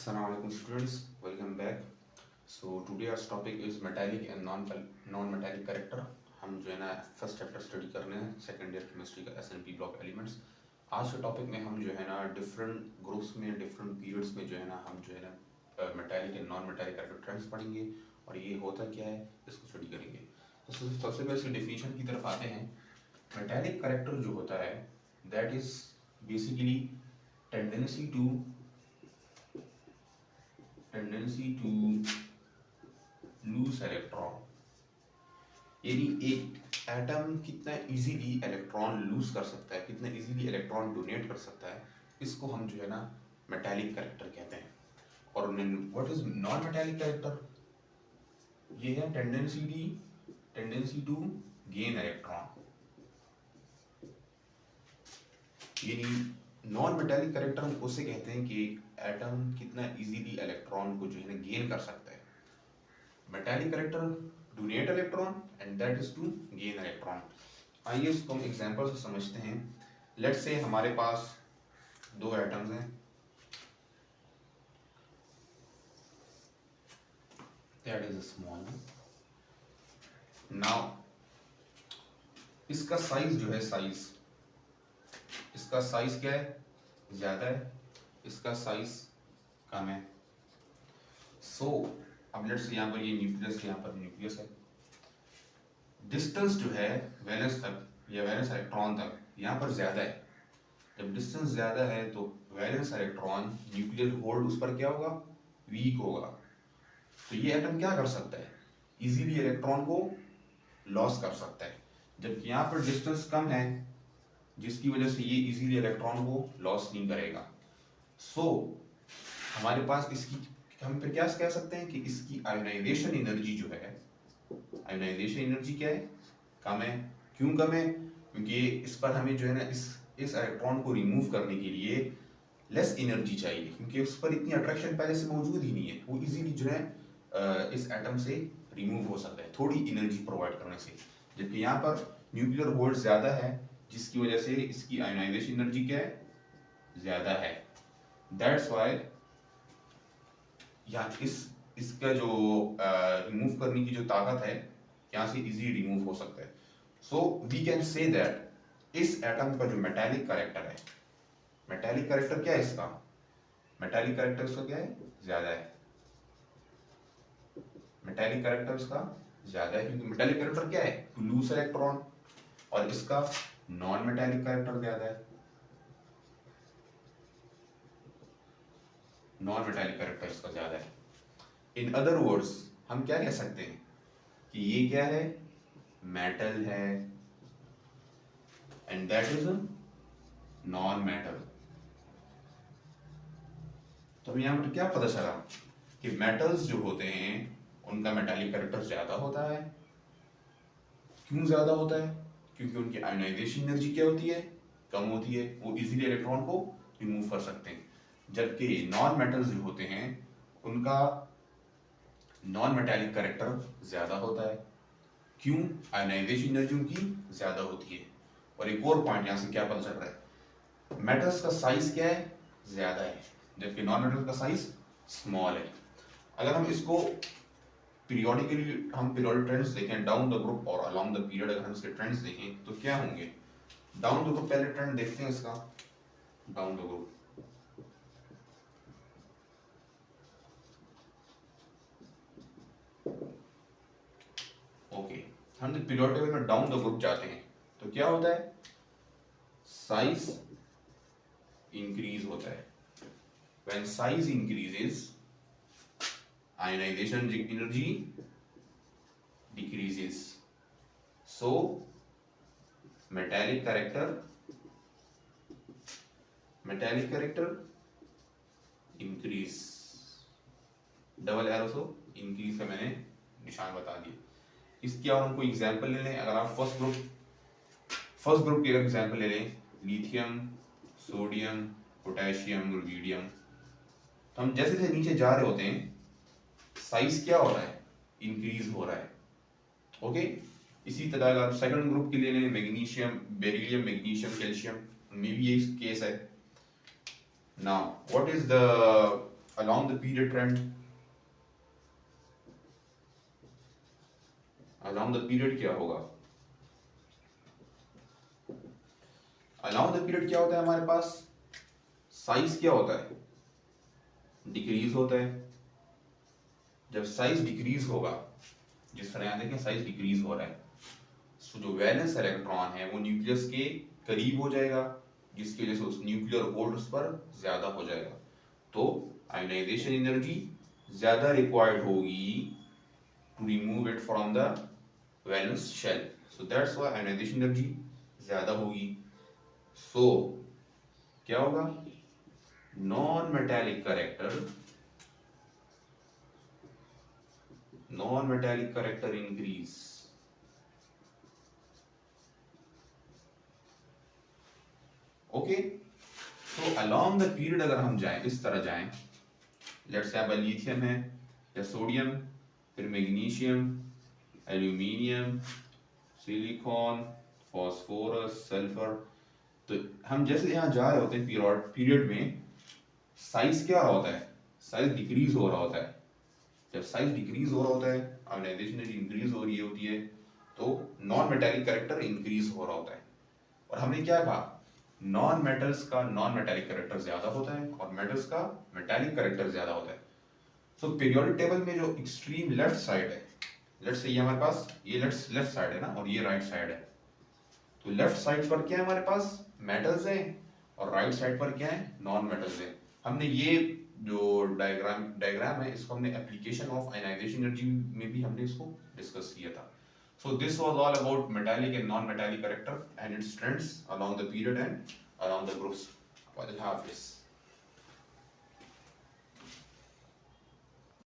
Assalamu alaikum students, welcome back. So today's topic is metallic and non-metallic character. हम जो है ना first chapter study कर रहे हैं सेकेंड ईयर केमिस्ट्री का SNP ब्लॉक एलिमेंट्स। आज के टॉपिक में हम जो है ना डिफरेंट ग्रुप्स में डिफरेंट पीरियड्स में जो है ना हम जो है ना metallic and non metallic character trends पढ़ेंगे और ये होता क्या है इसको स्टडी करेंगे। तो सबसे पहले इसकी डेफिनेशन की तरफ आते हैं। मेटालिक कैरेक्टर जो होता है that is basically tendency to lose electron, यानी एक एटम कितना इजीली इलेक्ट्रॉन लूज कर सकता है, कितना इजीली इलेक्ट्रॉन डोनेट कर सकता है, इसको हम जो है ना मेटालिक कैरेक्टर कहते हैं। और what is non metallic character? ये है टेंडेंसी टू गेन इलेक्ट्रॉन, यानी नॉन मेटालिक कैरेक्टर हम उसे कहते हैं कि एटम कितना इजीली इलेक्ट्रॉन को जो है ना गेन कर सकता है। Metallic character donate electron and that is to gain electron. आइए इसको हम एग्जांपल से समझते हैं। लेट्स से हमारे पास दो एटम्स हैं, दैट इज स्मॉल। नाउ इसका साइज जो है इसका साइज क्या है? ज्यादा है, इसका साइज कम है। सो अब लेट्स से यहाँ पर ये न्यूक्लियस, यहाँ पर न्यूक्लियस है। डिस्टेंस जो है वैलेंस तक या वैलेंस इलेक्ट्रॉन तक यहाँ पर ज्यादा है। जब डिस्टेंस ज्यादा है तो वैलेंस इलेक्ट्रॉन न्यूक्लियर होल्ड उस पर क्या होगा? वीक होगा। तो ये एटम क्या कर सकता है? इजीली इलेक्ट्रॉन को लॉस कर सकता है। जबकि यहाँ पर डिस्टेंस कम है जिसकी वजह से ये इजीली इलेक्ट्रॉन को लॉस नहीं करेगा। सो हमारे पास इसकी हम फिर क्या कह सकते हैं कि इसकी आयोनाइजेशन एनर्जी जो है, आयोनाइजेशन एनर्जी क्या है? कम है। क्यों कम है? क्योंकि इस पर हमें जो है ना इस इलेक्ट्रॉन को रिमूव करने के लिए लेस एनर्जी चाहिए, क्योंकि उस पर इतनी अट्रैक्शन पहले से मौजूद ही नहीं है। वो इजीली जो है इस एटम से रिमूव हो सकता है थोड़ी एनर्जी प्रोवाइड करने से। जबकि यहाँ पर न्यूक्लियर होल्ड ज्यादा है जिसकी वजह से इसकी आयोनाइजेशन एनर्जी क्या है? ज्यादा है। दैट्स व्हाई यहाँ इसका जो रिमूव करने की जो ताकत है यहाँ से इजी रिमूव हो सकता है। So we can say that इस एटम का जो मेटालिक कैरेक्टर है, मेटालिक कैरेक्टर क्या है इसका? मेटालिक कैरेक्टर इसका क्या है? ज्यादा है। मेटालिक कैरेक्टर इसका ज्यादा है क्योंकि मेटालिक कैरेक्टर क्या है? टू लूज इलेक्ट्रॉन, और इसका नॉन मेटालिक कैरेक्टर ज्यादा है। नॉन मेटालिक कैरेक्टर इसका ज्यादा है। इन अदर वर्ड्स हम क्या कह सकते हैं कि ये क्या है? मेटल है and that is non metal. तो यहां पर क्या पता चला कि मेटल्स जो होते हैं उनका मेटालिक कैरेक्टर ज्यादा होता है। क्यों ज्यादा होता है? क्योंकि उनकी आयोनाइजेशन एनर्जी क्या होती है? कम होती है। वो इजीली इलेक्ट्रॉन को रिमूव कर सकते हैं। जबकि नॉन मेटल्स जो होते हैं उनका नॉन मेटालिक कैरेक्टर ज्यादा होता है। क्यों? आयोनाइजेशन एनर्जी उनकी ज्यादा होती है। और एक और पॉइंट यहां से क्या पता चल रहा है? मेटल्स का साइज क्या है? ज्यादा है, जबकि नॉन मेटल्स का साइज स्मॉल है। अगर हम इसको पीरियोडिकली हम पीरियोडिक ट्रेंड्स देखें डाउन द ग्रुप और अलोंग द पीरियड, अगर हम इसके ट्रेंड्स देखें तो क्या होंगे? डाउन द ग्रुप पहले ट्रेंड देखते हैं इसका। डाउन द ग्रुप ओके, हम जब पीरियोडिक टेबल में डाउन द ग्रुप जाते हैं तो क्या होता है? साइज इंक्रीज होता है। When size increases ionization energy decreases, so metallic character increase, double arrow so increase का मैंने निशान बता दिया। इसकी और हम कोई एग्जांपल ले लें। अगर आप फर्स्ट ग्रुप की अगर एग्जांपल ले लें, लिथियम, सोडियम, पोटेशियम, रुबिडियम, तो हम जैसे जैसे नीचे जा रहे होते हैं साइज क्या हो रहा है? इंक्रीज हो रहा है। ओके, इसी तरह अगर सेकंड ग्रुप के लिए लें, मैग्नीशियम, बेरिलियम, मैग्नीशियम, कैल्शियम, में भी यही केस है। Now what is the along the period trend, along the period क्या होगा, along the period क्या होता है हमारे पास, साइज क्या होता है, डिक्रीज होता है। जब साइज डिक्रीज होगा, जिस तरह यहाँ देखें साइज डिक्रीज हो रहा है, तो जो वैलेंस इलेक्ट्रॉन है वो न्यूक्लियस के करीब हो जाएगा, जिसकी वजह से उस न्यूक्लियर वोल्ट उस पर ज्यादा हो जाएगा, तो आयोनाइजेशन एनर्जी ज्यादा रिक्वायर्ड होगी to remove it from the valence shell, so that's why ionization energy ज्यादा होगी। सो क्या होगा, non metallic character increase. Okay, तो अलोंग द पीरियड अगर हम जाएं, इस तरह जाएं, लेट्स से लिथियम है या सोडियम, फिर magnesium, aluminium, silicon, phosphorus, sulphur, तो हम जैसे यहाँ जा रहे होते हैं पीरियड में, साइज क्या हो रहा होता है, साइज डिक्रीज हो रहा होता है। जब साइज डिक्रीज हो रहा होता है, आयोनाइजेशन एनर्जी इंक्रीज हो रही होती है, तो नॉन मेटालिक कैरेक्टर इंक्रीज हो रहा होता है। और हमने क्या कहा, नॉन मेटल्स का नॉन मेटालिक कैरेक्टर ज्यादा होता है और मेटल्स का मेटालिक कैरेक्टर ज्यादा होता है। सो पीरियोडिक टेबल में जो एक्सट्रीम लेफ्ट साइड है, लेट्स से ये हमारे पास ये लेफ्ट साइड है ना, और ये राइट साइड है, तो लेफ्ट साइड पर क्या है हमारे पास, मेटल्स हैं, और राइट साइड पर क्या है, नॉन मेटल्स हैं। हमने ये जो डायग्राम है, इसको हमने एप्लीकेशन ऑफ आयनाइजेशन एनर्जी में भी हमने इसको डिस्कस किया था। So this was all about metallic and non-metallic character and its trends along the period and along the groups. What will have this?